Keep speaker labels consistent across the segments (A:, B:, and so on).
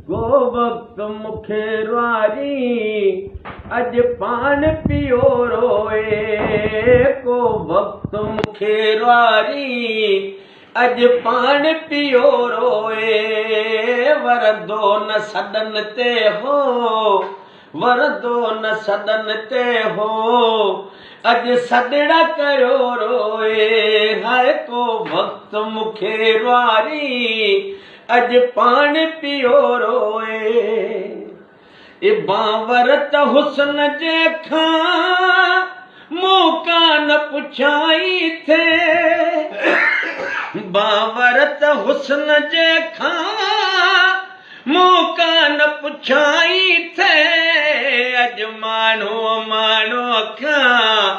A: को वक्त मुखे वारी अज पान पियो रोए को वक्त मुखे वारी अज पान पियो रोए वरदो न सदन ते हो वरदो न सदन ते हो अज सदड़ा कयो रोए हाय को वक्त मुखे वारी अज पान पियो रोए ए बावर त हुस्न जे खां मौका न पुछाई थे बावर त हुस्न जे खां मौका न पुछाई थे अज माण्हू माण्हू खां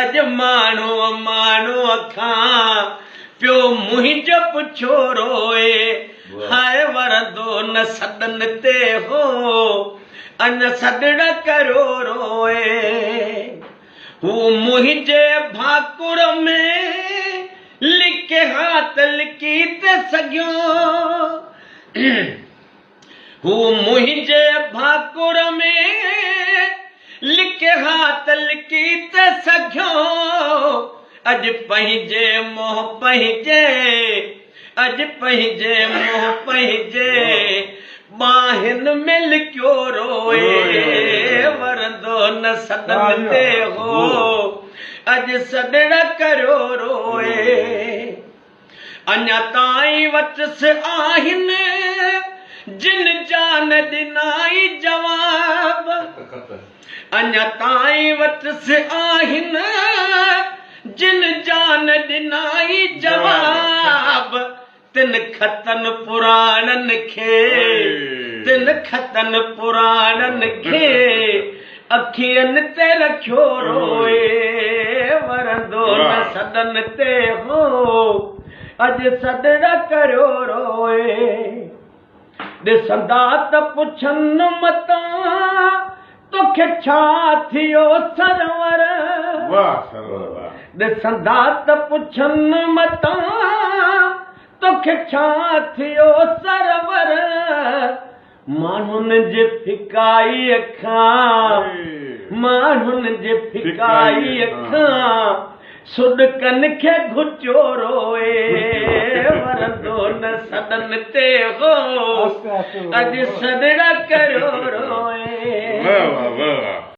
A: अज माण्हू माण्हू खां पियो मुंहिंजो पुछो रोए हाय वरदो न सदन ते हो अन सदड़ करो रोए हू मुंहिंजे भाकुर में लिखे हाथ लिखी त सघियो हू मुंहिंजे भाकुर में लिखे हाथ लिखी त सघियो अज पंहिंजे मोह पंहिंजे अज पंहिंजे मोह पंहिंजे बाहिन में लिखियो रोए वरदो न सदन ते हो अज सदड़ करो रोए अञा ताईं वटस आहिनि जिन जान ॾिनाई जवाब अञा ताईं वटस आहिनि जिन जान ॾिनाई जवाब तिन खतन पुराणनि खे तिन खतन पुराणनि खे अखियनि ते रखियो रोए वरंदो न सदन ते हो अज सदड़ करियो रोए ॾिसंदा त पुछनि मता तोखे छा थियो सरवर ॾिसंदा त पुछनि मता तोखे छा थियो सरवर माण्हुनि जे फिकाई खां माण्हुनि जे फिकाई खां सुॾकनि खे घुचियो रोए वरंदो न सदन ते हो अॼु सदड़ करियो रोए